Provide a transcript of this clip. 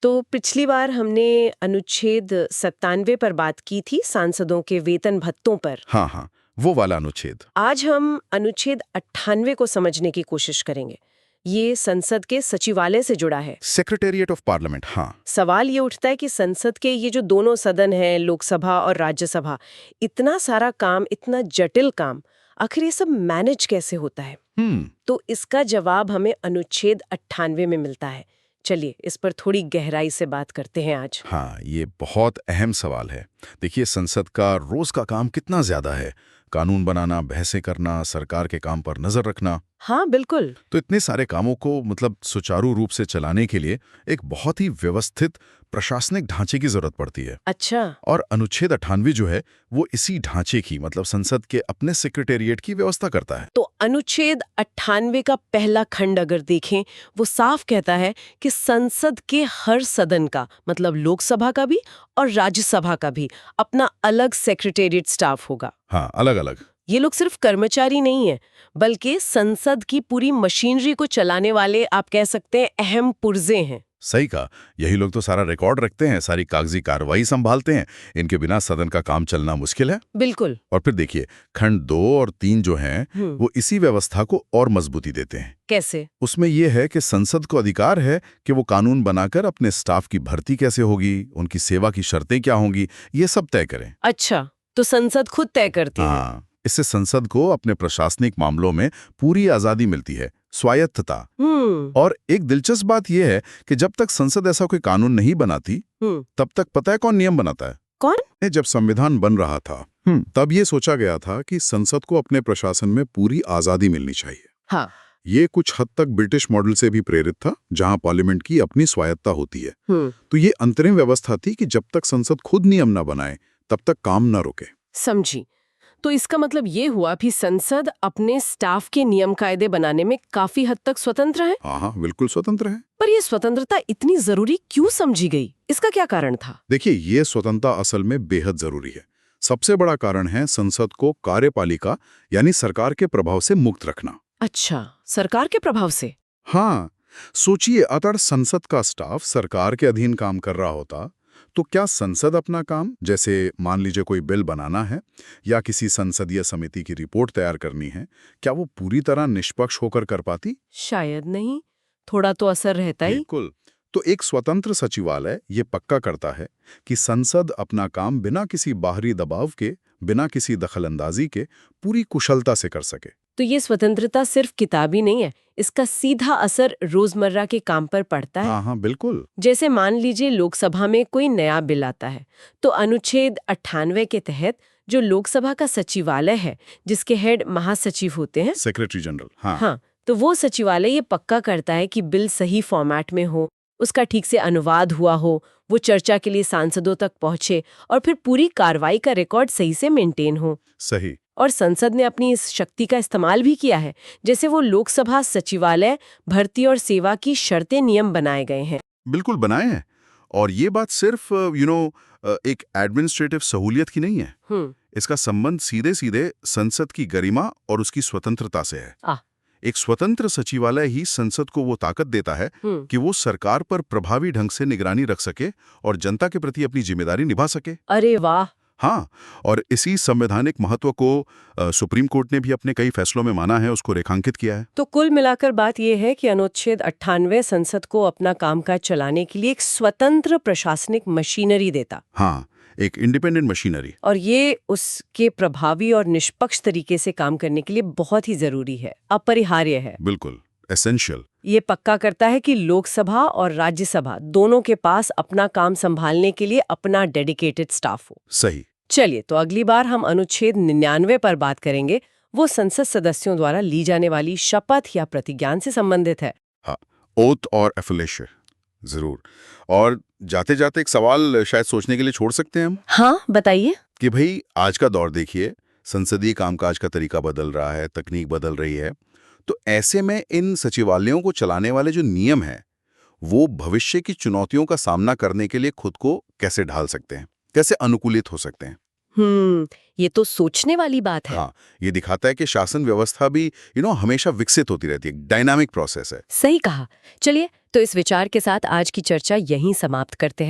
तो पिछली बार हमने अनुच्छेद 97 पर बात की थी, सांसदों के वेतन भत्तों पर। हाँ हाँ, वो वाला अनुच्छेद। आज हम अनुच्छेद 98 को समझने की कोशिश करेंगे। ये संसद के सचिवालय से जुड़ा है। सेक्रेटेरिएट ऑफ पार्लियामेंट, हाँ। सवाल ये उठता है कि संसद के ये जो दोनों सदन हैं, लोकसभा और राज्यसभा, इतना सारा काम, इतना जटिल काम, आखिर ये सब मैनेज कैसे होता है? तो इसका जवाब हमें अनुच्छेद 98 में मिलता है। चलिए इस पर थोड़ी गहराई से बात करते हैं आज। हाँ, ये बहुत अहम सवाल है। देखिए, संसद का रोज का काम कितना ज्यादा है। कानून बनाना, बहसें करना, सरकार के काम पर नजर रखना। हाँ बिल्कुल। तो इतने सारे कामों को सुचारू रूप से चलाने के लिए एक बहुत ही व्यवस्थित प्रशासनिक ढांचे की जरूरत पड़ती है। अच्छा। और अनुच्छेद 98 जो है वो इसी ढांचे की, संसद के अपने सेक्रेटेरिएट की व्यवस्था करता है। तो अनुच्छेद 98 का पहला खंड अगर देखें, वो साफ कहता है कि संसद के हर सदन का, लोकसभा का भी और राज्यसभा का भी, अपना अलग सेक्रेटेरिएट स्टाफ होगा। हाँ, अलग अलग। ये लोग सिर्फ कर्मचारी नहीं है, बल्कि संसद की पूरी मशीनरी को चलाने वाले, आप कह सकते हैं, अहम पुर्जे हैं। सही कहा। यही लोग तो सारा रिकॉर्ड रखते हैं, सारी कागजी कार्रवाई संभालते हैं। इनके बिना सदन का काम चलना मुश्किल है। बिल्कुल। और फिर देखिए, खंड 2 और 3 जो हैं, वो इसी व्यवस्था को और मजबूती देते हैं। कैसे? उसमें यह है कि संसद को अधिकार है कि वो कानून बनाकर अपने स्टाफ की भर्ती कैसे होगी, उनकी सेवा की शर्तें क्या होंगी, ये सब तय करें। अच्छा, तो संसद खुद तय करती है। हाँ, इससे संसद को अपने प्रशासनिक मामलों में पूरी आजादी मिलती है, स्वायत्तता। और एक दिलचस्प बात यह है कि जब तक संसद ऐसा कोई कानून नहीं बनाती, तब तक पता है कौन नियम बनाता है? कौन? जब संविधान बन रहा था, तब ये सोचा गया था कि संसद को अपने प्रशासन में पूरी आजादी मिलनी चाहिए। हाँ। ये कुछ हद तक ब्रिटिश मॉडल से भी प्रेरित था, जहां पार्लियामेंट की अपनी स्वायत्ता होती है। तो ये अंतरिम व्यवस्था थी कि जब तक संसद खुद नियम न बनाए, तब तक काम न रुके। समझी। तो इसका मतलब ये हुआ भी संसद अपने स्टाफ के नियम कायदे बनाने में काफी हद तक स्वतंत्र है। हाँ, बिल्कुल स्वतंत्र है। पर ये स्वतंत्रता इतनी जरूरी क्यों समझी गई? इसका क्या कारण था? देखिए, ये स्वतंत्रता असल में बेहद जरूरी है। सबसे बड़ा कारण है संसद को कार्यपालिका यानी सरकार के प्रभाव से मुक्त रखना। अच्छा, सरकार के प्रभाव से? हाँ, सोचिए, अगर संसद का स्टाफ सरकार के अधीन काम कर रहा होता, तो क्या संसद अपना काम, जैसे मान लीजिए कोई बिल बनाना है या किसी संसदीय समिति की रिपोर्ट तैयार करनी है, क्या वो पूरी तरह निष्पक्ष होकर कर पाती? शायद नहीं। थोड़ा तो असर रहता ही। बिल्कुल। तो एक स्वतंत्र सचिवालय ये पक्का करता है कि संसद अपना काम बिना किसी बाहरी दबाव के, बिना किसी दखलंदाजी के पूरी कुशलता से कर सके। तो ये स्वतंत्रता सिर्फ किताबी नहीं है, इसका सीधा असर रोजमर्रा के काम पर पड़ता है। हाँ, बिल्कुल। जैसे मान लीजिए लोकसभा में कोई नया बिल आता है, तो अनुच्छेद 98 के तहत जो लोकसभा का सचिवालय है, जिसके हेड महासचिव होते हैं, सेक्रेटरी जनरल। हाँ, तो वो सचिवालय ये पक्का करता है कि बिल सही फॉर्मेट में हो, उसका ठीक से अनुवाद हुआ हो, वो चर्चा के लिए सांसदों तक पहुंचे और फिर पूरी कार्रवाई का रिकॉर्ड सही से मेंटेन हो। सही। और संसद ने अपनी इस शक्ति का इस्तेमाल भी किया है, जैसे वो लोकसभा सचिवालय भर्ती और सेवा की शर्तें नियम बनाए गए हैं। बिल्कुल बनाए हैं। और ये बात सिर्फ एक एडमिनिस्ट्रेटिव सहूलियत की नहीं है। इसका संबंध सीधे सीधे संसद की गरिमा और उसकी स्वतंत्रता से है। एक स्वतंत्र सचिवालय ही संसद को वो ताकत देता है कि वो सरकार पर प्रभावी ढंग से निगरानी रख सके और जनता के प्रति अपनी जिम्मेदारी निभा सके। अरे वाह। हाँ, और इसी संवैधानिक महत्व को सुप्रीम कोर्ट ने भी अपने कई फैसलों में माना है, उसको रेखांकित किया है। तो कुल मिलाकर बात यह है कि अनुच्छेद 98 संसद को अपना कामकाज चलाने के लिए एक स्वतंत्र प्रशासनिक मशीनरी देता। हाँ, एक इंडिपेंडेंट मशीनरी। और ये उसके प्रभावी और निष्पक्ष तरीके से काम करने के लिए बहुत ही जरूरी है, अपरिहार्य है। बिल्कुल, एसेंशियल। ये पक्का करता है कि लोकसभा और राज्यसभा दोनों के पास अपना काम संभालने के लिए अपना डेडिकेटेड स्टाफ हो। सही। चलिए, तो अगली बार हम अनुच्छेद 99 पर बात करेंगे। वो संसद सदस्यों द्वारा ली जाने वाली शपथ या प्रतिज्ञान से संबंधित है। हाँ, ओथ और एफिलेशन। जरूर। और जाते जाते एक सवाल शायद सोचने के लिए छोड़ सकते हैं हम। हाँ, बताइए। कि भाई, आज का दौर देखिए, संसदीय कामकाज का तरीका बदल रहा है, तकनीक बदल रही है। तो ऐसे में इन सचिवालयों को चलाने वाले जो नियम हैं, वो भविष्य की चुनौतियों का सामना करने के लिए खुद को कैसे ढाल सकते हैं, कैसे अनुकूलित हो सकते हैं। ये तो सोचने वाली बात है। हाँ, ये दिखाता है कि शासन व्यवस्था भी हमेशा विकसित होती रहती है, डायनामिक प्रोसेस है। सही कहा। चलिए तो इस विचार के साथ आज की चर्चा यहीं समाप्त करते हैं।